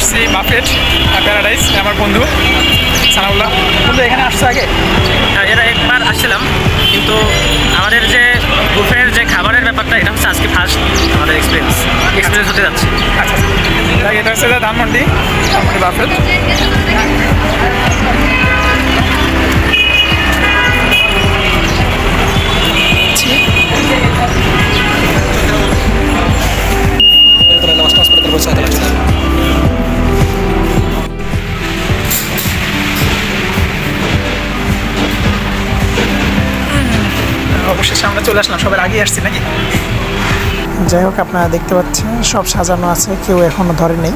আসছি buffet paradise, আমার বন্ধু সানাউল্লাহ। বন্ধু এখানে আসছো আগে? এরা একবার আসছিলাম, কিন্তু আমাদের যে বুফের যে খাবারের ব্যাপারটা, এটা হচ্ছে আজকে ফার্স্ট আমাদের এক্সপিরিয়েন্স হতে যাচ্ছে। আচ্ছা, এটা হচ্ছে ধানমন্ডি বাফেট। অবশেষে আমরা চলে আসলাম, সবার আগেই আসছি নাকি? যাই হোক, আপনারা দেখতে পাচ্ছেন সব সাজানো আছে, কেউ এখনও ধরে নেই।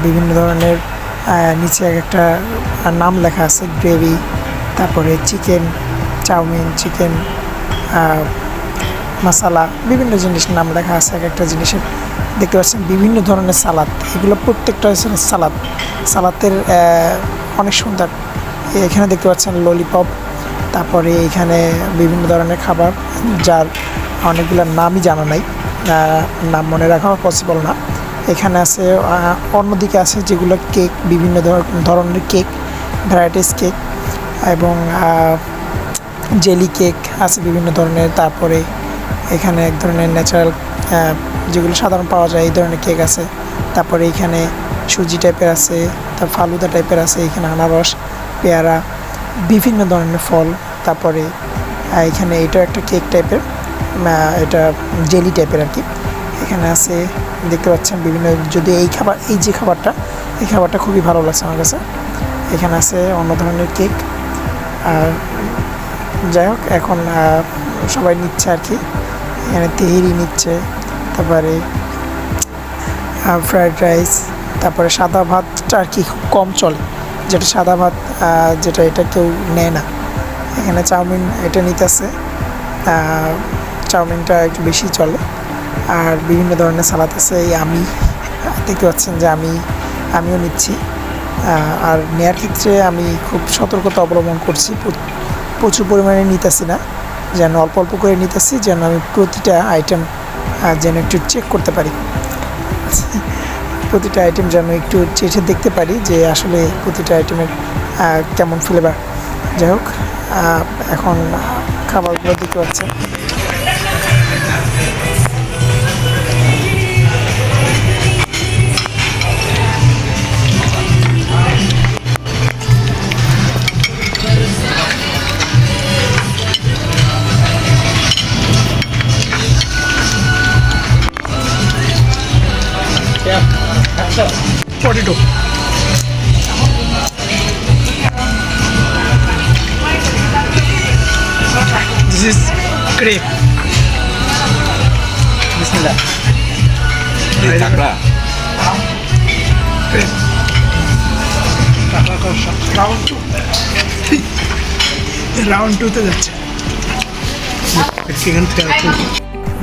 বিভিন্ন ধরনের নিচে একটা নাম লেখা আছে, গ্রেভি, তারপরে চিকেন চাউমিন, চিকেন মশালা, বিভিন্ন জিনিসের নাম লেখা আছে। একটা জিনিসের দেখতে পাচ্ছেন বিভিন্ন ধরনের সালাদ, এগুলো প্রত্যেকটা হচ্ছে সালাদের অনেক সুন্দর। এখানে দেখতে পাচ্ছেন ললিপপ, তারপরে এখানে বিভিন্ন ধরনের খাবার যার অনেকগুলোর নামই জানা নাই, নাম মনে রাখা পসিবল না। এখানে আছে অন্যদিকে আছে যেগুলো কেক, বিভিন্ন ধরনের কেক, ভ্যারাইটিস কেক এবং জেলি কেক আছে বিভিন্ন ধরনের। তারপরে এখানে এক ধরনের ন্যাচারাল যেগুলো সাধারণ পাওয়া যায় এই ধরনের কেক আছে। তারপরে এখানে সুজি টাইপের আছে, তার ফালুদা টাইপের আছে, এখানে আনারস, পেয়ারা, বিভিন্ন ধরনের ফল। তারপরে এখানে এটা একটা কেক টাইপের, এটা জেলি টাইপের আর কি। এখানে আছে দেখতে পাচ্ছেন বিভিন্ন, যদি এই খাবারটা খুবই ভালো লাগছে আমার কাছে। এখানে আছে অন্য ধরনের কেক। আর যাই হোক, এখন সবাই নিচ্ছে আর কি। এখানে তেহেরি নিচ্ছে, তারপরে ফ্রায়েড রাইস, তারপরে সাদা ভাতটা আর কি খুব কম চলে, যেটা সাদা ভাত এটা কেউ নেয় না। এখানে চাউমিন এটা নিতেছে, চাউমিনটা একটু বেশি চলে। আর বিভিন্ন ধরনের সালাদ আছে। আমি দেখতে পাচ্ছেন যে আমিও নিচ্ছি। আর নেয়ার ক্ষেত্রে আমি খুব সতর্কতা অবলম্বন করছি, প্রচুর পরিমাণে নিতেছি না, যেন অল্প অল্প করে নিতেছি, যেন আমি প্রতিটা আইটেম যেন একটু চেক করতে পারি, প্রতিটা আইটেম যেন একটু চেখে দেখতে পারি যে আসলে প্রতিটা আইটেমের কেমন ফ্লেভার। যাই হোক, এখন খাবারগুলো দেখতে পাচ্ছেন। Potato. This is crepe. বিসমিল্লাহ। Crepe. রাউন্ড 2-তে যাচ্ছে।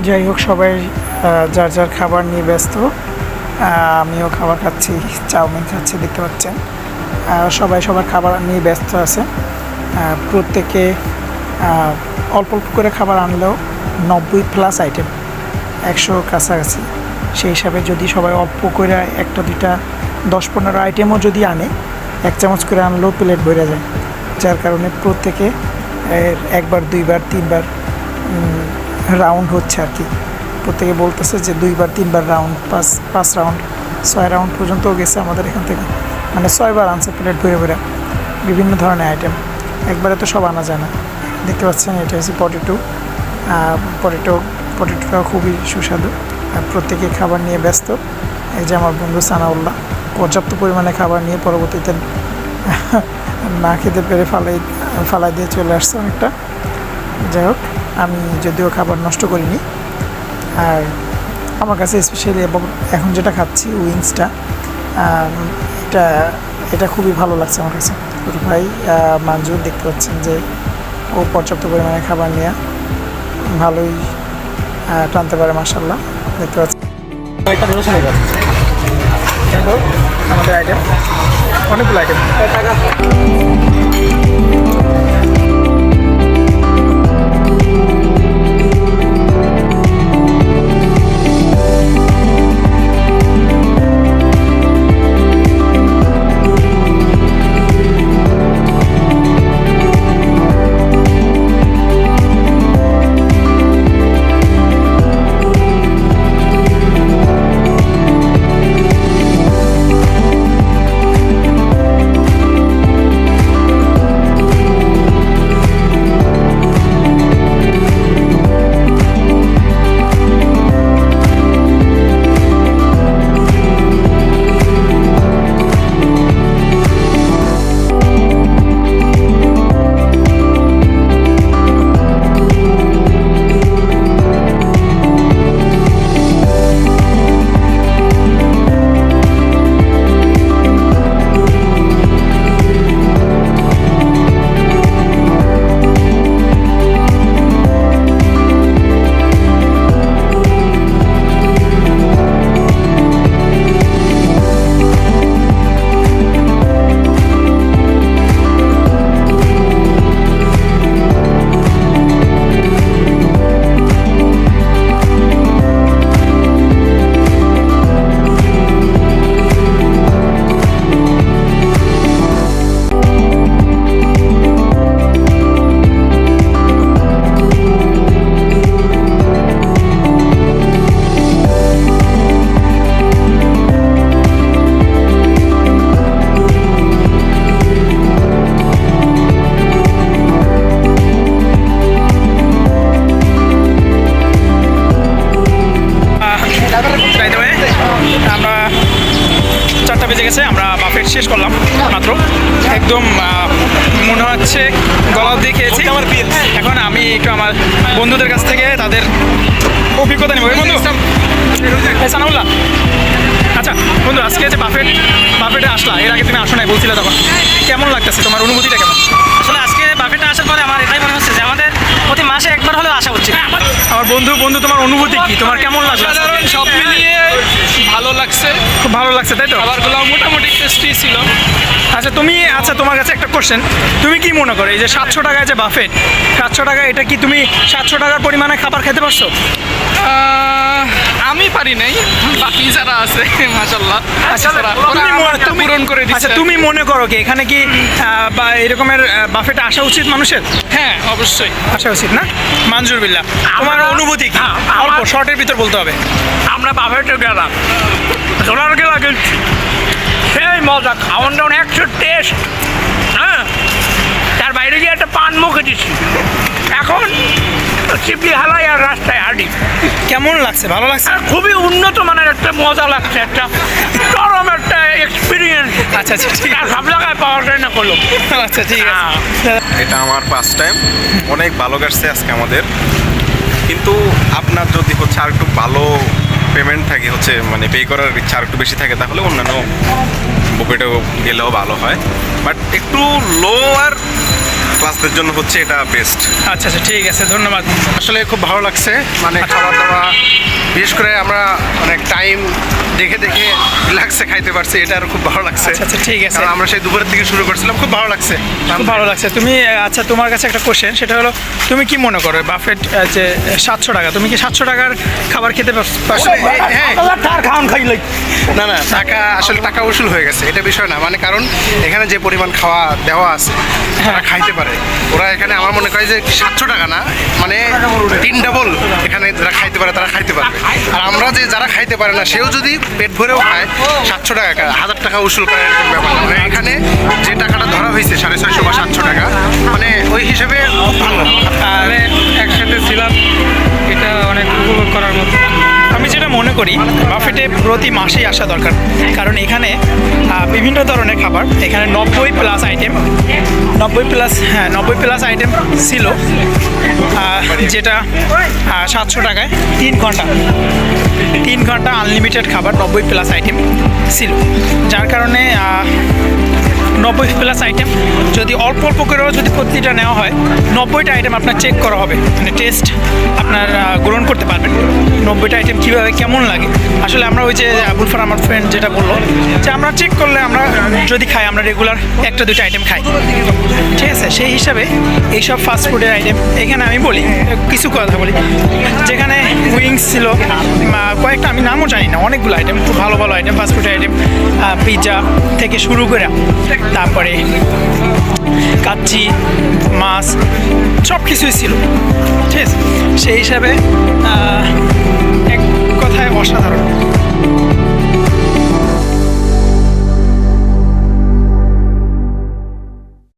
যাই হোক, সবাই যার যার খাবার নিয়ে ব্যস্ত। আমিও খাবার খাচ্ছি, চাউমিন খাচ্ছি, দেখতে পাচ্ছেন। সবাই সবার খাবার নিয়ে ব্যস্ত আছে। প্রত্যেকে অল্প অল্প করে খাবার আনলেও 90+ আইটেম, 100 কাছাকাছি। সেই হিসাবে যদি সবাই অল্প করে একটা দুইটা 10-15 আইটেমও যদি আনে, 1 চামচ করে আনলেও প্লেট ভরে যায়। যার কারণে প্রত্যেকে একবার, দুইবার, তিনবার রাউন্ড হচ্ছে আর কি। প্রত্যেকে বলতেছে যে 2বার 3বার রাউন্ড, 5 রাউন্ড 6 রাউন্ড পর্যন্ত গেছে আমাদের এখান থেকে, মানে 6বার আনছে প্লেট ভরে ভরে বিভিন্ন ধরনের আইটেম। একবারে তো সব আনা যায় না। দেখতে পাচ্ছেন এটা হচ্ছে পটেটোটাও খুবই সুস্বাদু। প্রত্যেকে খাবার নিয়ে ব্যস্ত। এই যে আমার বন্ধু সানাউল্লাহ পর্যাপ্ত পরিমাণে খাবার নিয়ে পরবর্তীতে না খেতে পেরে ফালাই দিয়ে চলে আসছে অনেকটা। যাই হোক, আমি যদিও খাবার নষ্ট করিনি। আর আমার কাছে স্পেশালি এবং এখন যেটা খাচ্ছি উইংসটা, এটা খুবই ভালো লাগছে আমার কাছে। ভাই মানজুর দেখতে পাচ্ছেন যে ও পর্যাপ্ত পরিমাণে খাবার নিয়ে ভালোই টানতে পারে, মাশাআল্লাহ। দেখতে পাচ্ছি আমাদের আইটেম, অনেকগুলো আইটেম। সানাউল্লাহ, আচ্ছা বন্ধু, আজকে যে বাফেটে আসলা, এর আগে তুমি আসো নাই বলছিলে, তখন কেমন লাগতেছে, তোমার অনুভূতিটা কেমন? আসলে আজকে বাফেটে আসার পরে আমার এটাই মনে হচ্ছে যে আমাদের প্রতি মাসে একবার হলেও আসা উচিত। আমার বন্ধু তোমার অনুভূতি কি, তোমার কেমন লাগলো? সাধারণ সব মিলিয়ে ভালো লাগছে, খুব ভালো লাগছে, তাই তো? খাবারগুলো মোটামুটি টেস্টি ছিল। আচ্ছা তোমার কাছে একটা কোশ্চেন, তুমি কি মনে করো এই যে 700 টাকায় যে বাফেট, 700 টাকা, এটা কি তুমি 700 টাকার পরিমাণে খাবার খেতে পারছো? আমি পারি নাই, বাকি যারা আছে মাশাআল্লাহ আচ্ছা, পূরণ করে আচ্ছা দিচ্ছে। তুমি মনে করো কি এখানে কি বা এরকমের বাফেটে আসা উচিত মানুষের? হ্যাঁ অবশ্যই আসা উচিত না? মানজুর বিল্লাহ, তোমার অনুভূতি কি? অল্প শর্টের ভিতর বলতে হবে। আমরা বাফেটে গেলাম, ডলার গেলা গেছি, সেই মজা, খাওয়ান দাওয়ান একশো টেস্ট, হ্যাঁ, তার বাইরে গিয়ে একটা পান মুখে দিচ্ছি, এখন চিপলি হালাই আর রাস্তায় হাঁটি। কেমন লাগছে, ভালো লাগছে? আর খুবই উন্নত মানের একটা মজা লাগছে, একটা চরম একটা এক্সপিরিয়েন্স, আচ্ছা ঠিক আর সব জায়গায় পাওয়া যায় না করলো। আচ্ছা ঠিক আছে। এটা আমার ফার্স্ট টাইম, অনেক ভালো কাটছে আজকে আমাদের। কিন্তু আপনার যদি হচ্ছে আর একটু ভালো পেমেন্ট থাকে, হচ্ছে মানে পে করার ইচ্ছা আর একটু বেশি থাকে, তাহলে অন্যান্য বুফেটেও গেলেও ভালো হয়, বাট একটু লো আর ক্লাসদের জন্য হচ্ছে এটা বেস্ট। আচ্ছা ঠিক আছে, ধন্যবাদ। আসলে খুব ভালো লাগছে, মানে খাওয়া দাওয়া, বিশেষ করে আমরা অনেক টাইম দেখে রিল্যাক্সে খাইতে পারছি, এটা আরো খুব ভালো লাগছে। আচ্ছা ঠিক আছে, কারণ আমরা সেই দুপুরের দিকে শুরু করছিলাম, খুব ভালো লাগছে। খুব ভালো লাগছে। তুমি আচ্ছা তোমার কাছে একটা কোশ্চেন, সেটা হলো তুমি কি মনে করো বাফেট যে 700 টাকা, তুমি কি 700 টাকার খাবার খেতে পারছো? হ্যাঁ, না টাকা আসলে টাকা উসুল হয়ে গেছে, এটা বিষয় না, মানে কারণ এখানে যে পরিমাণ খাওয়া দেওয়া আছে তারা খাইতে পারে, ওরা এখানে আমার মনে হয় যে 700 টাকা না, মানে 3 ডাবল এখানে যারা খাইতে পারে তারা খাইতে পারবে। আর আমরা যে যারা খাইতে পারে না, সেও যদি পেট ভরেও খায় 700 টাকা 1000 টাকা উসুল করে এরকম ব্যাপার না। মানে এখানে যে টাকাটা ধরা হয়েছে 650 বা 700 টাকা, মানে ওই হিসেবে খুব ভালো। আর একসাথে ছিলাম, এটা অনেক উপভোগ করার মতো। আমি যেটা মনে করি বাফেটে প্রতি মাসেই আসা দরকার, কারণ এখানে বিভিন্ন ধরনের খাবার, এখানে 90+ আইটেম, 90+ আইটেম ছিল, যেটা 700 টাকায় 3 ঘন্টা আনলিমিটেড খাবার, 90+ আইটেম ছিল, যার কারণে 90+ আইটেম যদি অল্প করেও যদি প্রতিটা নেওয়া হয়, 90টা আইটেম আপনার চেক করা হবে, মানে টেস্ট আপনার গ্রহণ করতে পারবেন 90টা আইটেম কীভাবে কেমন লাগে। আসলে আমরা ওই যে বুলফার আমার ফ্রেন্ড যেটা বললো যে আমরা চেক করলে, আমরা যদি খাই, আমরা রেগুলার 1-2টা আইটেম খাই, ঠিক আছে, সেই হিসাবে এইসব ফাস্টফুডের আইটেম এখানে আমি বলি কিছু কথা বলি, যেখানে উইংস ছিল কয়েকটা, আমি নামও জানি না, অনেকগুলো আইটেম, খুব ভালো আইটেম, ফাস্টফুডের আইটেম, পিৎজা থেকে শুরু করে, তারপরে কাচ্চি, মাছ, সব কিছুই ছিল, ঠিক আছে, সেই হিসাবে